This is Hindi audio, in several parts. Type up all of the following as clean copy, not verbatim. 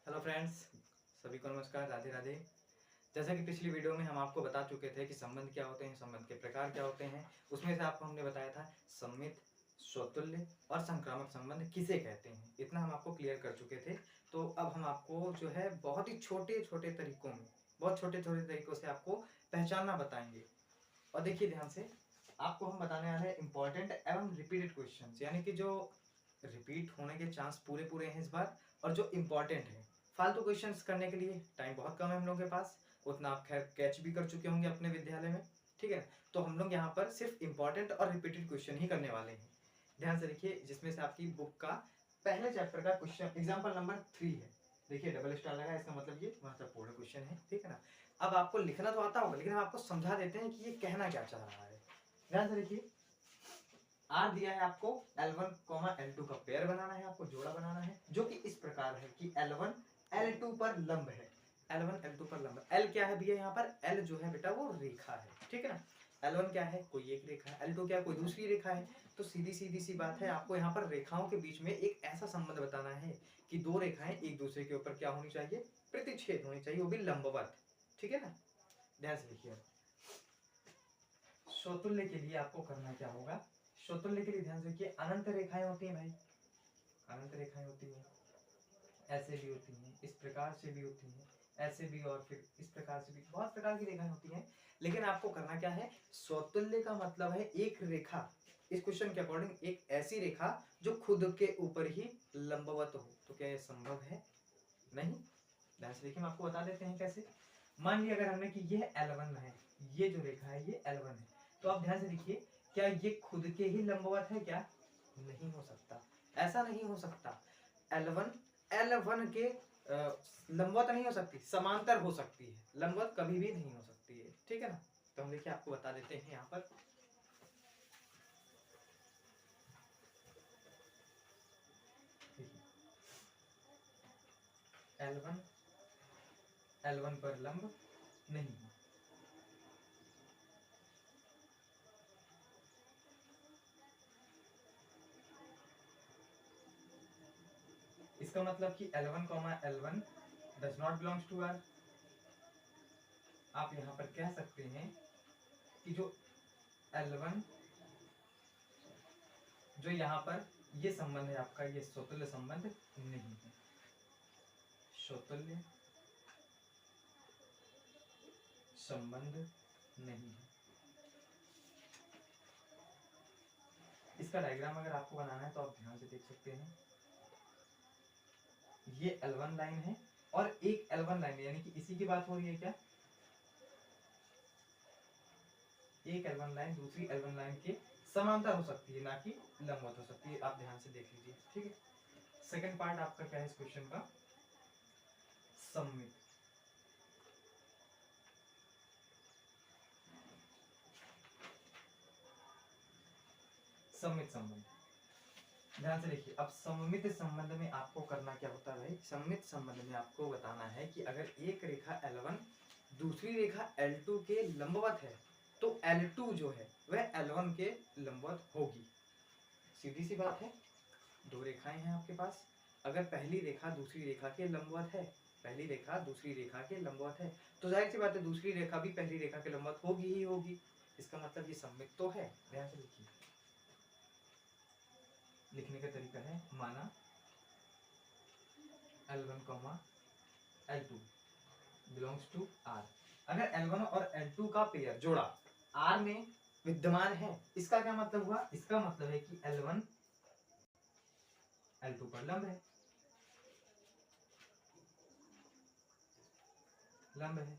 हेलो फ्रेंड्स, सभी को नमस्कार, राधे राधे। जैसा कि पिछली वीडियो में हम आपको बता चुके थे कि संबंध क्या होते हैं, संबंध के प्रकार क्या होते हैं। उसमें से आपको हमने बताया था सम्मित, स्वतुल्य और संक्रामक संबंध किसे कहते हैं। इतना हम आपको क्लियर कर चुके थे। तो अब हम आपको जो है बहुत ही छोटे छोटे तरीकों में, बहुत छोटे छोटे तरीकों से आपको पहचानना बताएंगे। और देखिए ध्यान से, आपको हम बताने वाले हैं इंपॉर्टेंट एवं रिपीटेड क्वेश्चन, यानी कि जो रिपीट होने के चांस पूरे पूरे हैं इस बार, और जो इम्पोर्टेंट है। फालतू क्वेश्चंस करने के लिए टाइम बहुत कम है हम लोगों के पास, उतना आप खैर कैच भी कर चुके होंगे अपने विद्यालय में, ठीक है। तो हम लोग यहाँ पर सिर्फ इंपॉर्टेंट और रिपीटेड क्वेश्चन ही करने वाले हैं। ध्यान से देखिए, जिसमें से आपकी बुक का पहले चैप्टर का क्वेश्चन एग्जाम्पल नंबर 3 है। देखिए डबल स्टार लगा, इसका मतलब ये महत्वपूर्ण क्वेश्चन है, ठीक है ना। अब आपको लिखना तो आता होगा, लेकिन हम आपको समझा देते हैं कि ये कहना क्या चाह रहा है। ध्यान से देखिए, आर दिया है आपको L1, L2 का पेयर बनाना है, आपको जोड़ा बनाना है, जो कि इस प्रकार है कि L1 L2 पर लंब है। L1 L2 पर लंब। L क्या है भैया, यहाँ पर L जो है बेटा वो रेखा है, ठीक है ना। L1 क्या है, कोई एक रेखा है, L2 क्या है, कोई दूसरी रेखा है। तो सीधी सीधी सी बात है, आपको यहाँ पर रेखाओं के बीच में एक ऐसा संबंध बताना है कि दो रेखाएं एक दूसरे के ऊपर क्या होनी चाहिए, प्रतिच्छेद होनी चाहिए, वो भी लंबवत, ठीक है ना। ध्यान से देखिए, स्वतुल्य के लिए आपको करना क्या होगा। स्वतुल्य के लिए ध्यान से देखिए, अनंत रेखाएं होती हैं भाई, अनंत रेखाएं होती हैं, ऐसे भी होती हैं, इस प्रकार से भी होती हैं, ऐसे भी, और फिर इस प्रकार से भी, बहुत प्रकार की रेखाएं होती हैं। लेकिन आपको करना क्या है, स्वतुल्य का मतलब है एक रेखा, इस क्वेश्चन के अकॉर्डिंग एक ऐसी रेखा जो खुद के ऊपर ही लंबवत हो। तो क्या यह संभव है? नहीं। ध्यान से देखिए, हम आपको बता देते हैं कैसे। मान लिया अगर हमने कि यह L1 है, ये जो रेखा है ये L1 है, तो आप ध्यान से देखिए, क्या ये खुद के ही लंबवत है क्या? नहीं हो सकता, ऐसा नहीं हो सकता। L1 L1 के लंबवत नहीं हो सकती, समांतर हो सकती है, लंबवत कभी भी नहीं हो सकती है, ठीक है ना। तो हम देखिए आपको बता देते हैं यहाँ पर। L1 L1 पर लंब नहीं है। इसका मतलब कि L1, L1 does not belongs to R। आप यहां पर कह सकते हैं कि जो L1, जो यहां पर ये संबंध है आपका, ये स्वतुल्य संबंध नहीं है, स्वतुल्य संबंध नहीं है। इसका डायग्राम अगर आपको बनाना है तो आप ध्यान से देख सकते हैं। ये L1 लाइन है और एक L1 लाइन है, यानी कि इसी की बात हो रही है क्या? एक L1 लाइन दूसरी L1 लाइन के समांतर हो सकती है, ना कि लंबवत हो सकती है। आप ध्यान से देख लीजिए, ठीक है। सेकंड पार्ट आपका क्या है इस क्वेश्चन का, सममित। सममित संबंध, ध्यान से देखिए। अब सममित संबंध में आपको करना क्या होता है भाई, सममित संबंध में आपको बताना है कि अगर एक रेखा L1 दूसरी रेखा L2 के लंबवत है, तो L2 जो है वह L1 के लंबवत होगी। सीधी सी बात है, दो रेखाएं हैं आपके पास, अगर पहली रेखा दूसरी रेखा के लंबवत है, पहली रेखा दूसरी रेखा के लंबवत है, तो जाहिर सी बात है दूसरी रेखा भी पहली रेखा के लंबवत होगी ही होगी। इसका मतलब ये सममित तो है। ध्यान से देखिए, लिखने का तरीका है, माना L1, L2 belongs to R। अगर L1 और L2 का पेयर जोड़ा R में विद्यमान है, इसका क्या मतलब हुआ? इसका मतलब है कि L1 L2 पर लंब है, लंब है,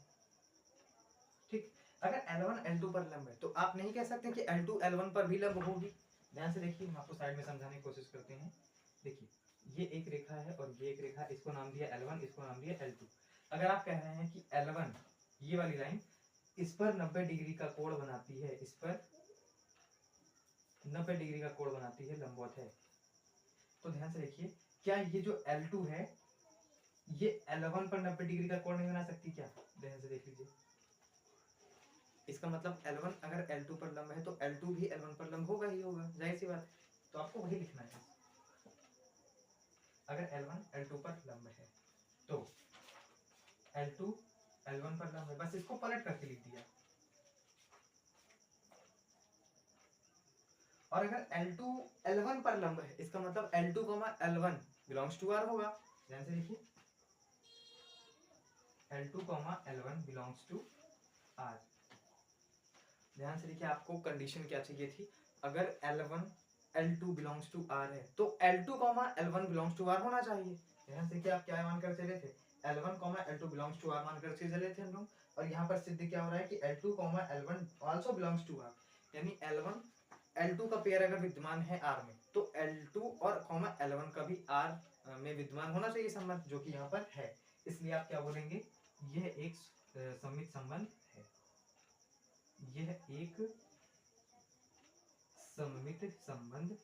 ठीक। अगर L1 L2 पर लंब है तो आप नहीं कह सकते कि L2 L1 पर भी लंब होगी। ध्यान से देखिए, हम आपको साइड में समझाने की कोशिश करते हैं। देखिए, ये एक रेखा है और ये एक रेखा, इसको नाम दिया L1, इसको नाम दिया L2। अगर आप कह रहे हैं कि L1, ये वाली लाइन इस पर 90 डिग्री का कोण बनाती है, इस पर 90 डिग्री का कोण बनाती है, लंबवत है, तो ध्यान से देखिए, क्या ये जो L2 है ये L1 पर 90 डिग्री का कोण नहीं बना सकती क्या? ध्यान से देख लीजिए, इसका मतलब L1 अगर L2 पर लंब है तो L2 भी L1 पर लंब होगा ही होगा, जाहिर सी बात है। तो आपको वही लिखना है, अगर L1 L2 पर लंब है, तो L2 L1 पर लंब है, बस इसको पलट करके लिख दिया। और अगर L2 L1 पर लंब है, इसका मतलब L2, L1 belongs to R होगा। ध्यान से देखिए, L2, L1 belongs to R। ध्यान से देखिए, आपको कंडीशन क्या चाहिए थी, अगर L1 L2 belongs to R है तो L2, L1 belongs to R होना चाहिए। ध्यान से देखिए, आप क्या मान कर चले थे, L1, L2 belongs to R मान कर चले थे हम लोग, और यहाँ पर सिद्ध क्या हो रहा है कि L2, L1 also belongs to R, यानी L1 L2 का पेयर अगर विद्यमान है R में तो L2 और L1 का भी R में विद्यमान होना चाहिए संबंध, जो कि यहाँ पर है। इसलिए आप क्या बोलेंगे, यह एक सममित संबंध है, यह एक सममित संबंध